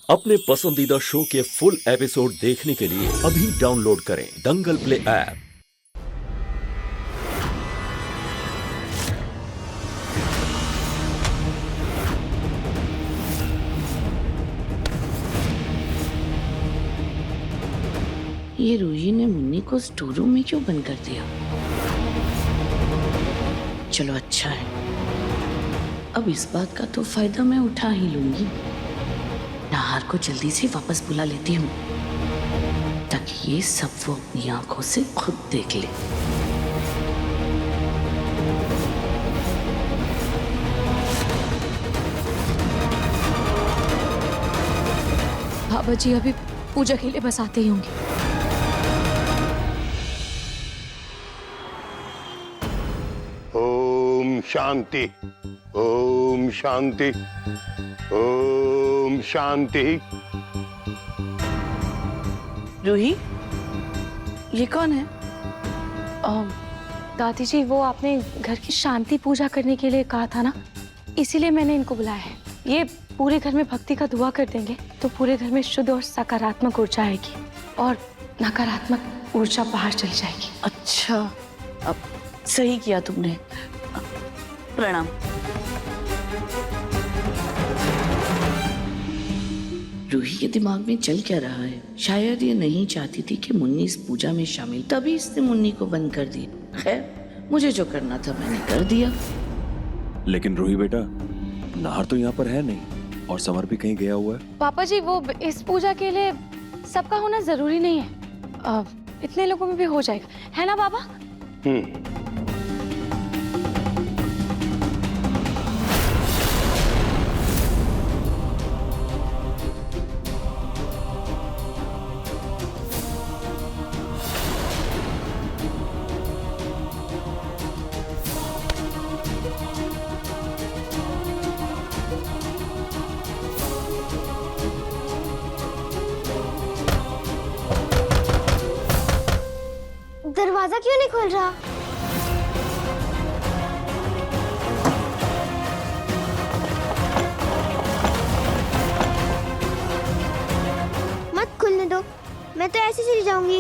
अपने पसंदीदा शो के फुल एपिसोड देखने के लिए अभी डाउनलोड करें दंगल प्ले ऐप। ये रूही ने मुन्नी को स्टोर रूम में क्यों बंद कर दिया? चलो अच्छा है, अब इस बात का तो फायदा मैं उठा ही लूंगी। नाहर को जल्दी से वापस बुला लेती हूँ ताकि ये सब वो अपनी आंखों से खुद देख ले। बाबा जी अभी पूजा के लिए बस आते ही होंगे। ओम शांति, ओम शांति, ओम शांति। रूही, ये कौन है? दादी जी, वो आपने घर की शांति पूजा करने के लिए कहा था ना, इसीलिए मैंने इनको बुलाया है। ये पूरे घर में भक्ति का दुआ कर देंगे तो पूरे घर में शुद्ध और सकारात्मक ऊर्जा आएगी और नकारात्मक ऊर्जा बाहर चली जाएगी। अच्छा, अब सही किया तुमने। प्रणाम। रूही के दिमाग में चल क्या रहा है? शायद ये नहीं चाहती थी कि मुन्नी इस पूजा में शामिल, तभी इसने मुन्नी को बंद कर दिया। खैर, मुझे जो करना था मैंने कर दिया। लेकिन रूही बेटा, नाहर तो यहाँ पर है नहीं और समर भी कहीं गया हुआ है। पापा जी, वो इस पूजा के लिए सबका होना जरूरी नहीं है। इतने लोगों में भी हो जाएगा, है ना बाबा? दरवाजा क्यों नहीं खोल रहा? मत खुलने दो, मैं तो ऐसे चली जाऊंगी।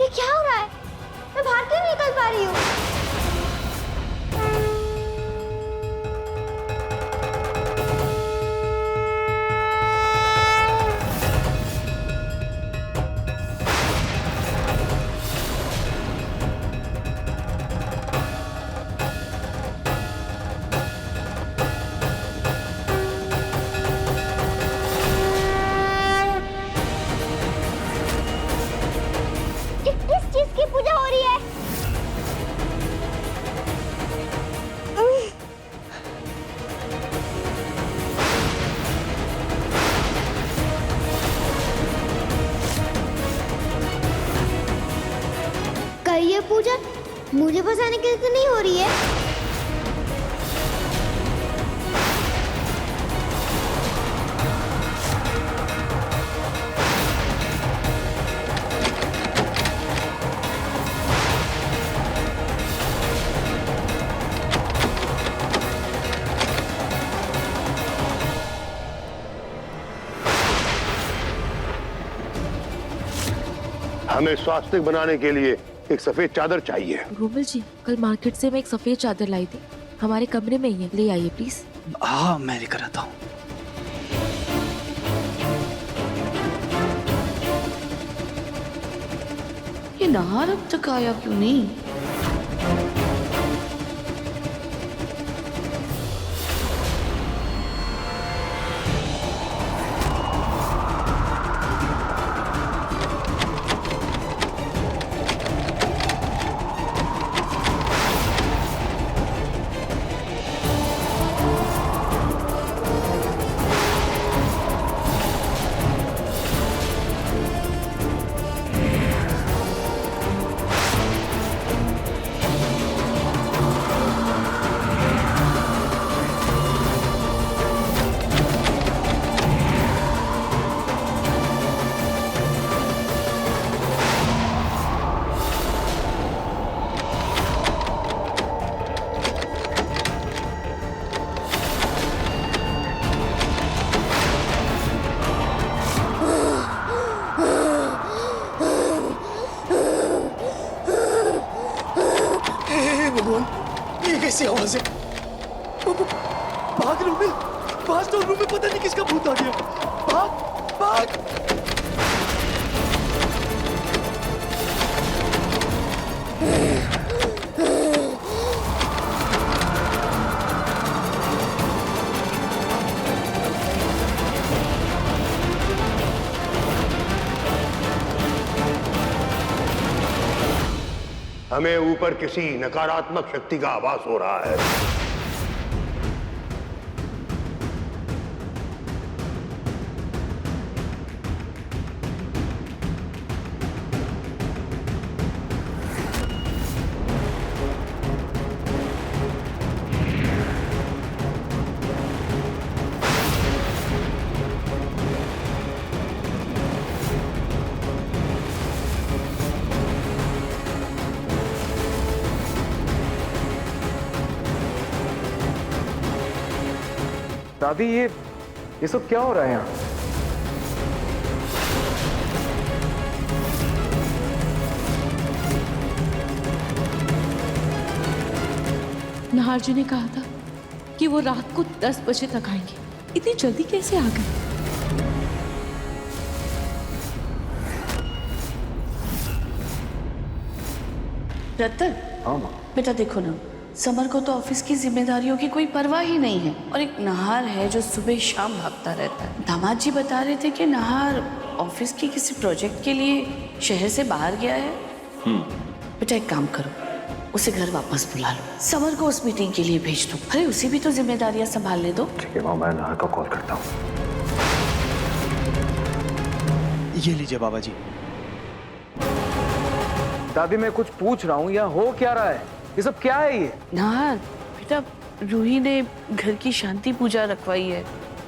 ये क्या हो रहा है? मैं बाहर क्यों नहीं निकल पा रही हूँ? किस चीज की पूजा हो रही है? कहीं ये पूजा मुझे फंसाने के लिए तो नहीं हो रही है? हमें स्वास्तिक बनाने के लिए एक सफेद चादर चाहिए। गोविल जी, कल मार्केट से मैं एक सफेद चादर लाई थी, हमारे कमरे में ही है, ले आइए प्लीज। हाँ, मैं लेकर आता हूँ। ये नाहर अब तक आया क्यों नहीं? भगवान, ये कैसी आवाज है? भाग रूमिल, पास तो रूम में पता नहीं किसका भूत आ गया। भाग भाग। हमें ऊपर किसी नकारात्मक शक्ति का आभास हो रहा है। दादी, ये सब क्या हो रहा है यहाँ? नाहर जी ने कहा था कि वो रात को 10 बजे तक आएंगे। इतनी जल्दी कैसे आ गए? रतन, हाँ माँ। बेटा देखो ना, समर को तो ऑफिस की जिम्मेदारियों की कोई परवाह ही नहीं है, और एक नाहर है जो सुबह शाम भागता रहता है। दामाद जी बता रहे थे कि नाहर ऑफिस की किसी प्रोजेक्ट के लिए शहर से बाहर गया है। बेटा एक काम करो, उसे घर वापस बुला लो, समर को उस मीटिंग के लिए भेज दो। अरे उसे भी तो जिम्मेदारियां संभालने दो। ठीक है माँ, मैं नाहर को कॉल करता हूँ। ये लीजिए बाबा जी। दादी, मैं कुछ पूछ रहा हूँ, यहाँ हो क्या रहा है? ये सब क्या है ये? नाहर बेटा, रूही ने घर की शांति पूजा रखवाई है,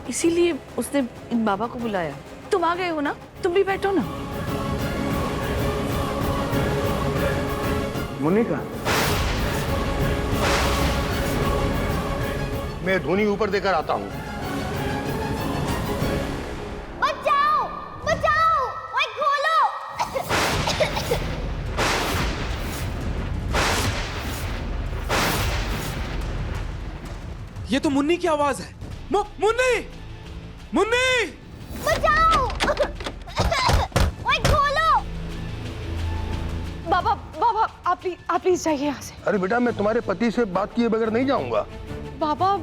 इसीलिए उसने इन बाबा को बुलाया। तुम आ गए हो ना, तुम भी बैठो ना। मुन्नी का मैं धुनी ऊपर देकर आता हूँ। बचाओ बचाओ, ओए खोलो। ये तो मुन्नी की आवाज है। मुन्नी, मुन्नी! बचाओ। ओए खोलो। बाबा बाबा, आप प्लीज जाइए यहाँ से। अरे बेटा, मैं तुम्हारे पति से बात किए बगैर नहीं जाऊंगा। बाबा,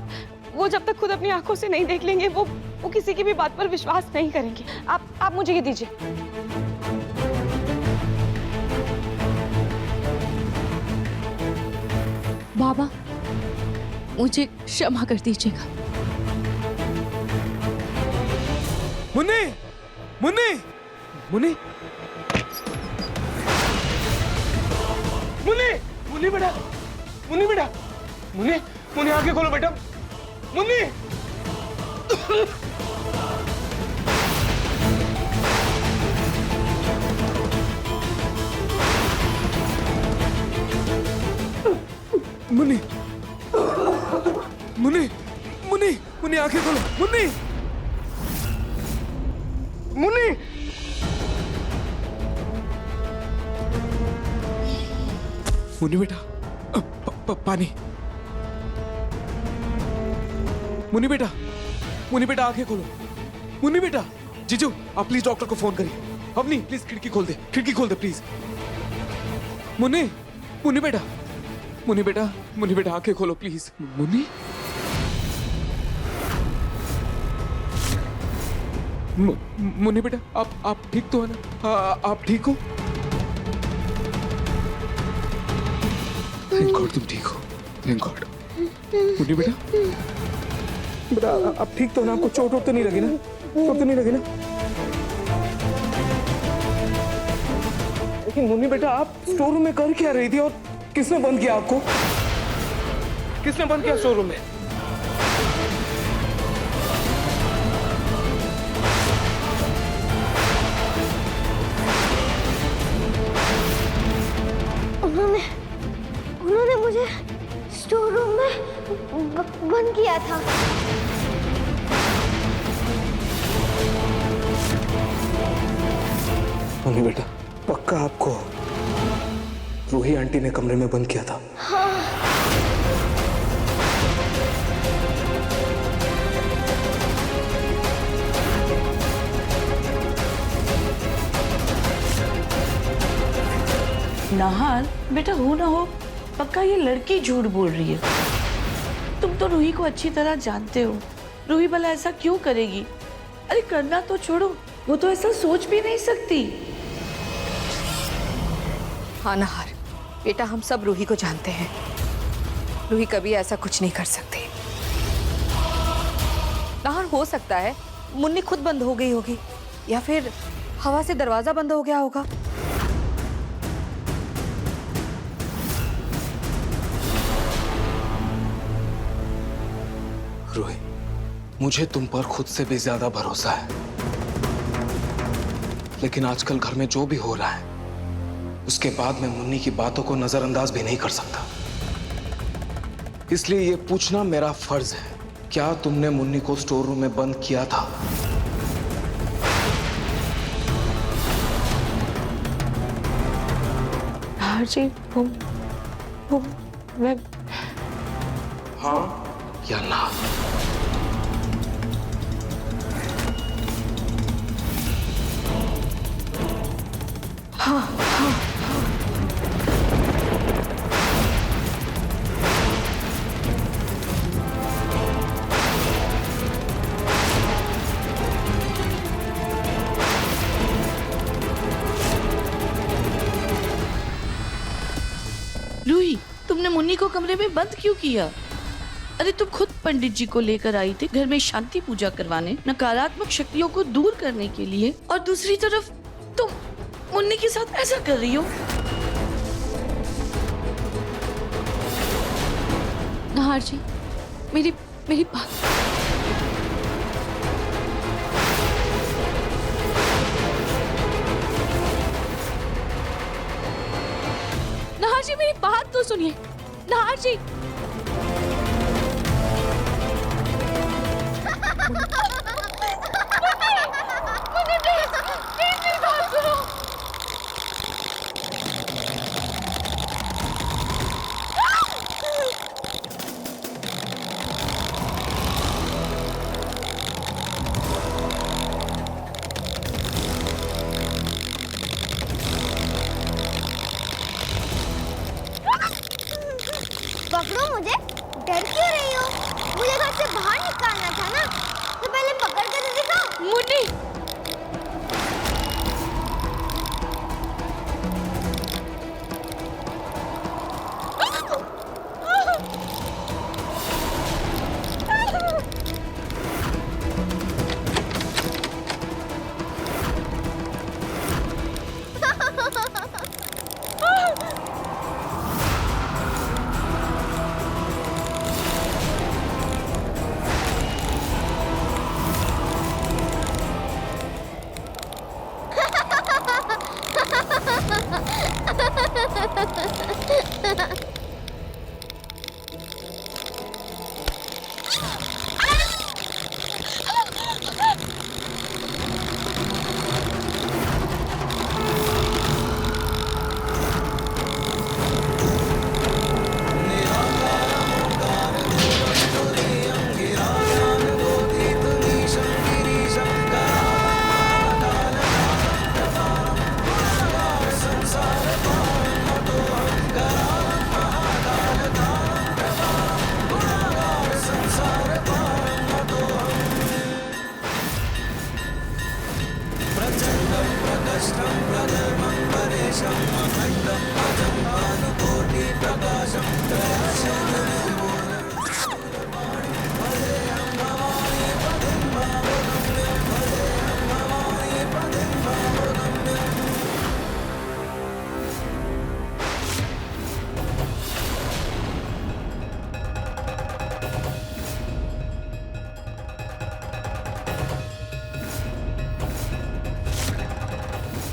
वो जब तक खुद अपनी आंखों से नहीं देख लेंगे, वो किसी की भी बात पर विश्वास नहीं करेंगे। आप मुझे ये दीजिए। बाबा, मुझे क्षमा कर दीजिएगा। मुन्नी, मुन्नी, मुन्नी, मुन्नी, मुन्नी बेटा, मुन्नी बेटा, मुन्नी, मुन्नी आंखें खोलो बेटा, मुन्नी। मुन्नी, मुन्नी, मुन्नी, मुन्नी आंखें खोलो, मुन्नी, मुन्नी। मुन्नी बेटा, पानी। मुन्नी बेटा, मुन्नी बेटा आंखें खोलो। मुन्नी बेटा, जीजू आप प्लीज डॉक्टर को फोन करिए। अवनी प्लीज खिड़की खोल दे, खिड़की खोल दे प्लीज। मुन्नी, मुन्नी बेटा, मुन्नी बेटा, मुन्नी बेटा आंखें खोलो प्लीज। मुन्नी, मुन्नी बेटा, आप ठीक तो है ना? आप ठीक हो? थैंक गॉड तुम ठीक हो, थैंक गॉड। मुन्नी बेटा, बेटा आप ठीक तो ना? आपको चोट तो नहीं लगी ना? चोट तो नहीं लगी ना? लेकिन मुन्नी बेटा, आप स्टोर रूम में कर क्या रही थी, और किसने बंद किया आपको? किसने बंद किया स्टोर रूम में? उन्होंने मुझे स्टोर रूम में बंद किया था। मुन्नी बेटा, पक्का आपको रूही आंटी ने कमरे में बंद किया था। नाहार बेटा, हो ना हो पक्का ये लड़की झूठ बोल रही है। तुम तो रूही को अच्छी तरह जानते हो। रूही भला ऐसा क्यों करेगी? अरे करना तो छोड़ो, वो तो ऐसा सोच भी नहीं सकती। हाँ नहार बेटा, हम सब रूही को जानते हैं। रूही कभी ऐसा कुछ नहीं कर सकती। नहार, हो सकता है मुन्नी खुद बंद हो गई होगी या फिर हवा से दरवाजा बंद हो गया होगा। रूही, मुझे तुम पर खुद से भी ज्यादा भरोसा है, लेकिन आजकल घर में जो भी हो रहा है उसके बाद मैं मुन्नी की बातों को नजरअंदाज भी नहीं कर सकता। इसलिए ये पूछना मेरा फर्ज है, क्या तुमने मुन्नी को स्टोर रूम में बंद किया था? हाँ जी, वो मैं हाँ या ना? रूही, तुमने मुन्नी को कमरे में बंद क्यों किया? अरे तुम खुद पंडित जी को लेकर आई थी घर में शांति पूजा करवाने, नकारात्मक शक्तियों को दूर करने के लिए, और दूसरी तरफ तुम मुन्नी के साथ ऐसा कर रही हो। नहार जी, मेरी बात। नहार जी, मेरी बात तो सुनिए। नहार जी, पकड़ो मुझे, डर क्यों रही हो? मुझे घर से बाहर निकालना था ना, तो पहले पकड़ के तो दिखाओ। मुन्नी,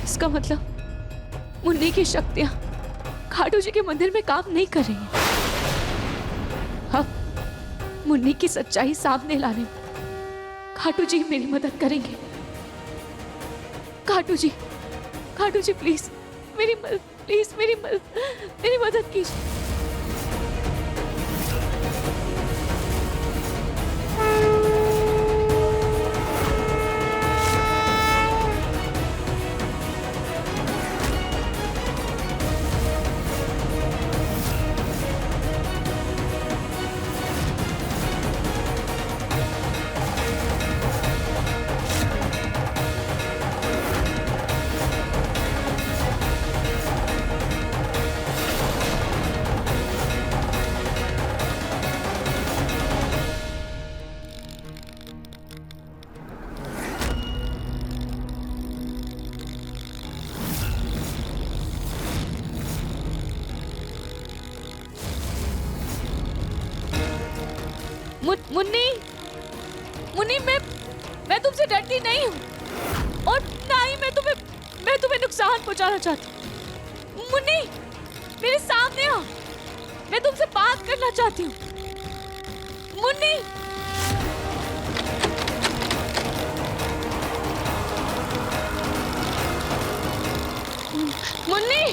इसका मतलब मुन्नी की शक्तियां खाटू जी के मंदिर में काम नहीं कर रही हैं। हाँ, मुन्नी की सच्चाई सामने लाने में खाटू जी मेरी मदद करेंगे। खाटू जी प्लीज मेरी मदद प्लीज मेरी मदद कीजिए। मुन्नी मैं तुमसे डरती नहीं हूँ और ना ही मैं तुम्हें नुकसान पहुंचाना चाहती। मुन्नी मेरे सामने आओ, मैं तुमसे बात करना चाहती हूँ। मुन्नी मुन्नी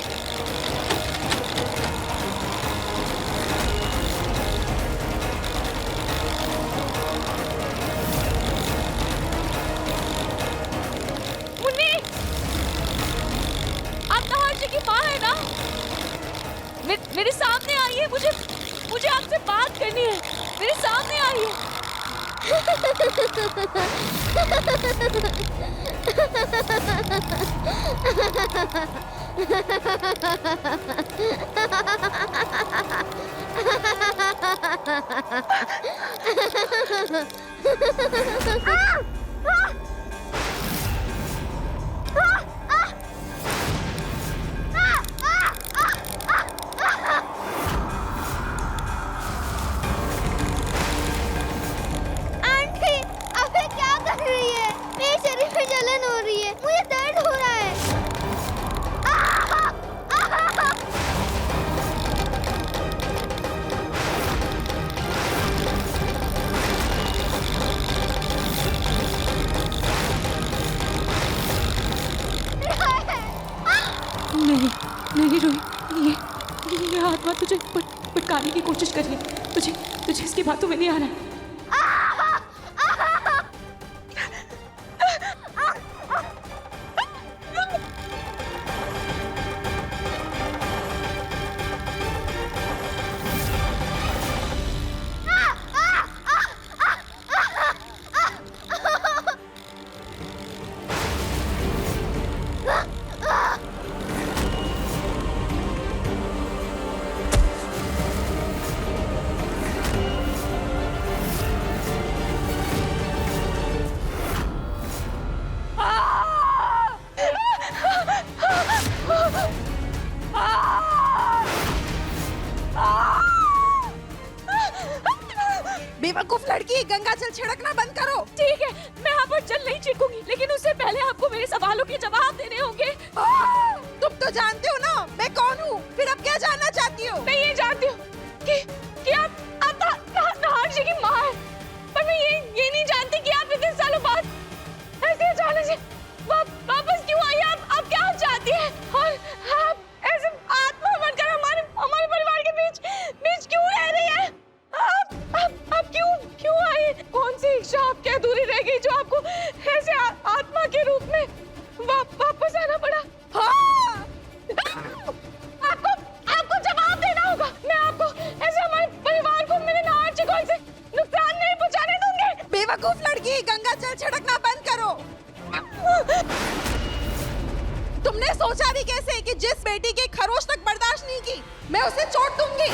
मेरे सामने आइए, मुझे आपसे बात करनी है। मेरे सामने आइए। नहीं रोही, ये आत्मा तुझे भटकाने की कोशिश कर रही है। तुझे इसकी बातों में नहीं आना है। बेवकूफ लड़की, गंगा जल छिड़कना बंद करो। ठीक है, मैं यहाँ पर जल नहीं छिड़कूंगी, लेकिन उससे पहले आपको मेरे सवालों के जवाब देने होंगे। तुम तो जानते हो ना मैं कौन हूँ, फिर अब क्या जानना चाहती हो? मैं ये जानती हूँ कि आप नहार जी की माँ है, पर मैं ये नहीं जानती कि आप इतने सालों बाद ऐसे अचानक से वापस क्यों आई। आप क्या चाहती हैं और आप ऐसे आत्मा बनकर हमारे परिवार के बीच क्यों रह रही है? आप क्यों आई? कौन सी इच्छा आपकी अधूरी रह गई जो आपको ऐसे आत्मा के रूप में वापस आना पड़ा? हाँ! आपको जवाब देना होगा। मैं आपको ऐसे हमारे परिवार को, मेरे नहार जी को ऐसे नुकसान नहीं पहुंचाने दूंगी। बेवकूफ लड़की, गंगा जल छिड़कना बंद करो। तुमने सोचा भी कैसे कि जिस बेटी के खरोश तक बर्दाश्त नहीं की मैं उसे चोट दूंगी?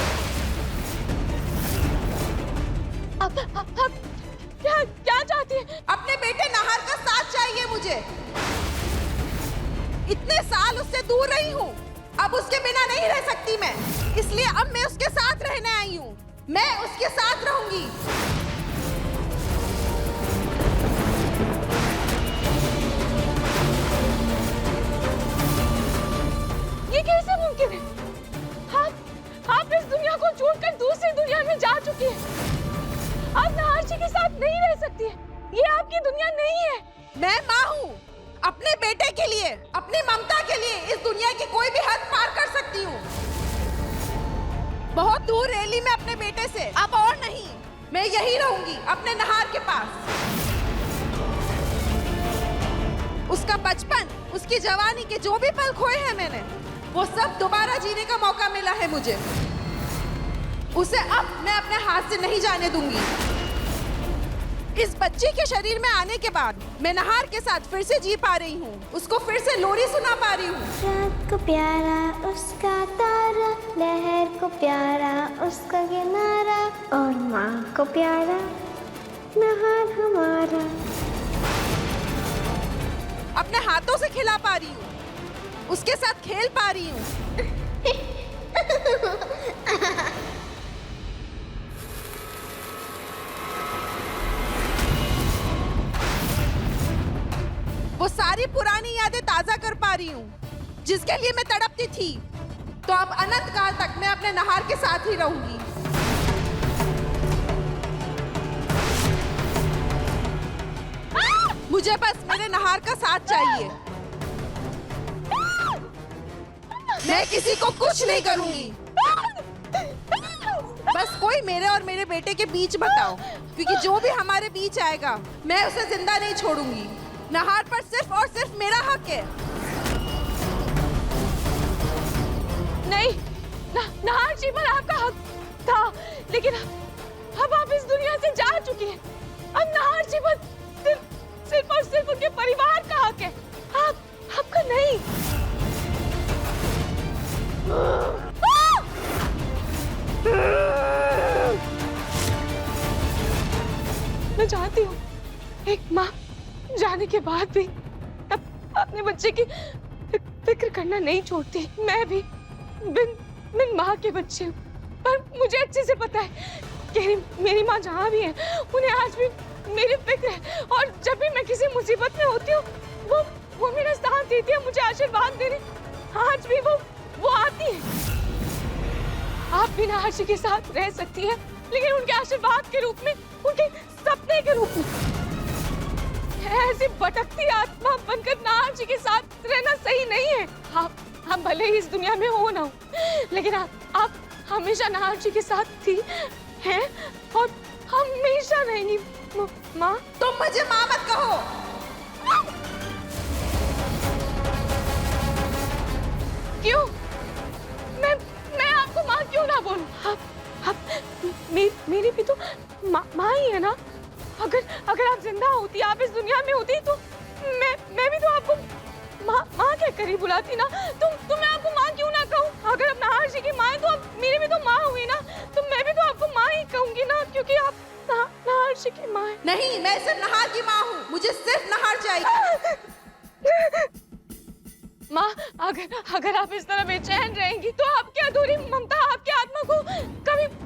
आप क्या चाहती हैं? अपने बेटे नहार का साथ चाहिए मुझे। इतने साल उससे दूर रही हूँ, अब उसके बिना नहीं रह सकती मैं, इसलिए अब मैं उसके साथ रहने आई हूँ। मैं उसके साथ रहूंगी। ये कैसे मुमकिन है? आप इस दुनिया को छोड़कर दूसरी दुनिया में जा चुकी हैं। आप नहार जी के साथ नहीं रह सकती है। ये आपकी दुनिया नहीं है। मैं माँ हूँ, अपने बेटे के लिए, अपनी ममता के लिए इस दुनिया की कोई भी हद पार कर सकती हूँ। बहुत दूर रैली में अपने बेटे से, अब और नहीं। मैं यही रहूंगी अपने नहार के पास। उसका बचपन, उसकी जवानी के जो भी पल खोए हैं मैंने, वो सब दोबारा जीने का मौका मिला है मुझे। उसे अब मैं अपने हाथ से नहीं जाने दूंगी। इस बच्ची के शरीर में आने के बाद मैं नहार के साथ फिर से जी पा रही हूँ, उसको फिर से लोरी सुना पा रही हूँ। रात को प्यारा उसका तारा, लहर को प्यारा उसका किनारा, और माँ को प्यारा नहार हमारा। अपने हाथों से खिला पा रही हूँ, उसके साथ खेल पा रही हूँ। वो सारी पुरानी यादें ताजा कर पा रही हूँ जिसके लिए मैं तड़पती थी। तो अब अनंत काल तक मैं अपने नहार के साथ ही रहूंगी। मुझे बस मेरे नहार का साथ चाहिए। मैं किसी को कुछ नहीं करूंगी। बस कोई मेरे और मेरे बेटे के बीच बताओ, क्योंकि जो भी हमारे बीच आएगा मैं उसे जिंदा नहीं छोड़ूंगी। नहार पर सिर्फ और सिर्फ मेरा हक है। नहीं, नहार जी पर आपका हक था, लेकिन अब आप इस दुनिया से जा चुकी हैं। अब नहार जी पर सिर्फ और सिर्फ उनके परिवार का हक है, आपका नहीं। मैं जानती हूँ एक माँ जाने के बाद भी अपने बच्चे की फिक्र करना नहीं छोड़ती। मैं भी बिन माँ के बच्चे हूँ, पर मुझे अच्छे से पता है कि मेरी माँ जहाँ भी है उन्हें आज भी मेरी फिक्र है। और जब भी मैं किसी मुसीबत में होती हूँ वो मेरा साथ देती है, मुझे आशीर्वाद देने आज भी वो आती है। आप भी नहार जी के साथ रह सकती हैं, लेकिन उनके आशीर्वाद के रूप में, उनके सपने के रूप में। ऐसी भटकती आत्मा बनकर नहार जी के साथ रहना सही नहीं है। आप भले ही इस दुनिया में हो ना हो, लेकिन आप हमेशा नहार जी के साथ थी, हैं, और हमेशा रहेंगी। माँ, तुम मुझे माँ मत कहो। क्यों? मैं आपको माँ क्यों ना बोलूं? आप मेरी भी तो माँ ही है ना। अगर आप जिंदा होती, आप इस दुनिया में होती, तो मैं भी तो आपको माँ कहकर ही बुलाती ना। तो मैं आपको माँ क्यों ना कहूँ? अगर आप नहार जी की माँ है तो आप मेरी भी तो माँ हुई ना, तो मैं भी तो आपको माँ ही कहूंगी ना, क्योंकि आप नहार जी की माँ है। नहीं, मैं सिर्फ नहार की माँ हूँ, मुझे सिर्फ नहार चाहिए। माँ, अगर आप इस तरह बेचैन रहेंगी तो आपकी अधूरी ममता आपकी आत्मा को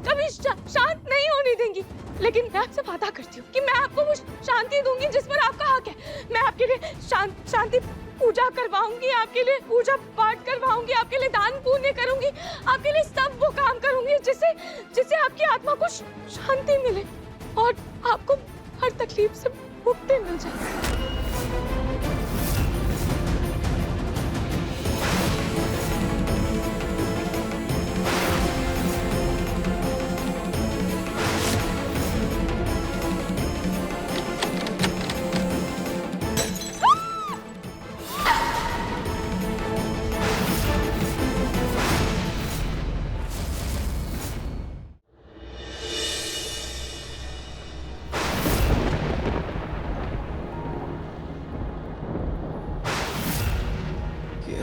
कभी शांत नहीं होने देंगी। लेकिन मैं आपसे वादा करती हूँ कि मैं आपको वो शांति दूंगी जिस पर आपका हक है। मैं आपके लिए शांति पूजा करवाऊंगी, आपके लिए पूजा पाठ करवाऊंगी, आपके लिए दान पुण्य करूंगी, आपके लिए सब वो काम करूंगी जिससे आपकी आत्मा को शांति मिले और आपको हर तकलीफ से मुक्ति मिल जाए।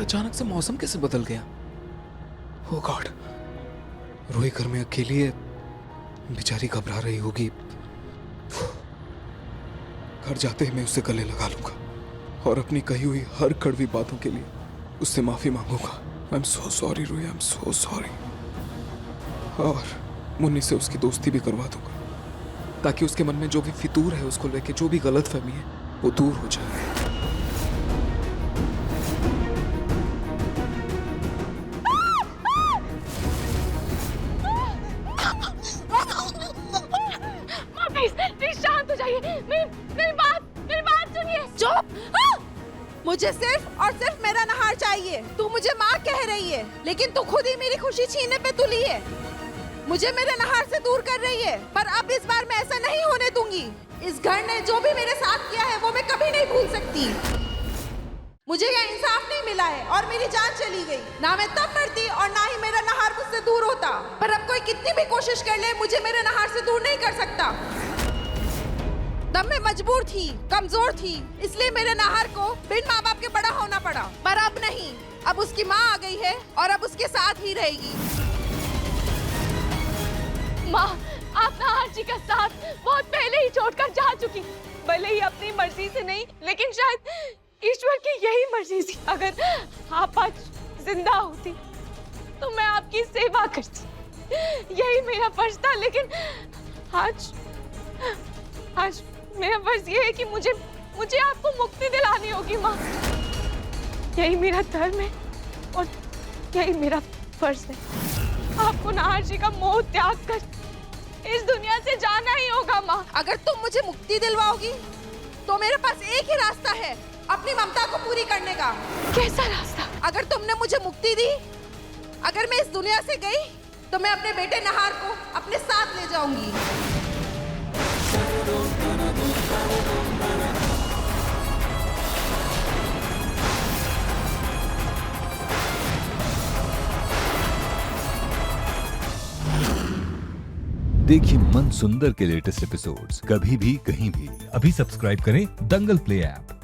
अचानक से मौसम कैसे बदल गया? ओह गॉड, रोही घर में अकेली है, बेचारी घबरा रही होगी। घर जाते ही मैं उससे गले लगा लूंगा और अपनी कही हुई हर कड़वी बातों के लिए उससे माफी मांगूंगा। आई एम सो सॉरी रोही, आई एम सो सॉरी। और मुन्नी से उसकी दोस्ती भी करवा दूंगा ताकि उसके मन में जो भी फितूर है, उसको लेके जो भी गलतफहमी है, वो दूर हो जाए। प्लीज शांत हो जाइए। मेरी बात सुनिए। चुप! मुझे सिर्फ और सिर्फ मेरा नहार चाहिए। तू मुझे माँ कह रही है, लेकिन तू खुद ही मेरी खुशी छीनने पे तुली है। मुझे मेरे नहार से दूर कर रही है, पर अब इस बार मैं ऐसा नहीं होने दूंगी। इस घर ने जो भी मेरे साथ किया है वो मैं कभी नहीं भूल सकती। मुझे यह इंसाफ नहीं मिला है और मेरी जान चली गई। ना मैं तब मरती और ना ही मेरा नहार मुझसे दूर होता। पर अब कोई कितनी भी कोशिश कर ले, मुझे मेरे नहार से दूर नहीं कर सकता। तब मैं मजबूर थी, कमजोर थी, इसलिए मेरे नहार को बिन माँ बाप के बड़ा होना पड़ा। पर अब नहीं, अब उसकी माँ आ गई है और अब उसके साथ ही रहेगी। माँ, आप नहार जी का साथ बहुत पहले ही छोड़कर जा चुकी। भले ही अपनी मर्जी से नहीं, लेकिन शायद ईश्वर की यही मर्जी थी। अगर आप आज जिंदा होती तो मैं आपकी सेवा करती, यही मेरा फर्ज था। लेकिन आज मेरा फर्ज ये है कि मुझे आपको मुक्ति दिलानी होगी माँ। यही मेरा धर्म है और यही मेरा फर्ज है। आपको नहार जी का मोह त्याग कर इस दुनिया से जाना ही होगा माँ। अगर तुम मुझे मुक्ति दिलवाओगी तो मेरे पास एक ही रास्ता है, अपनी ममता को पूरी करने का। कैसा रास्ता? अगर तुमने मुझे मुक्ति दी, अगर मैं इस दुनिया से गई, तो मैं अपने बेटे नहार को अपने साथ ले जाऊंगी। देखिए मन सुंदर के लेटेस्ट एपिसोड्स कभी भी कहीं भी। अभी सब्सक्राइब करें दंगल प्ले ऐप।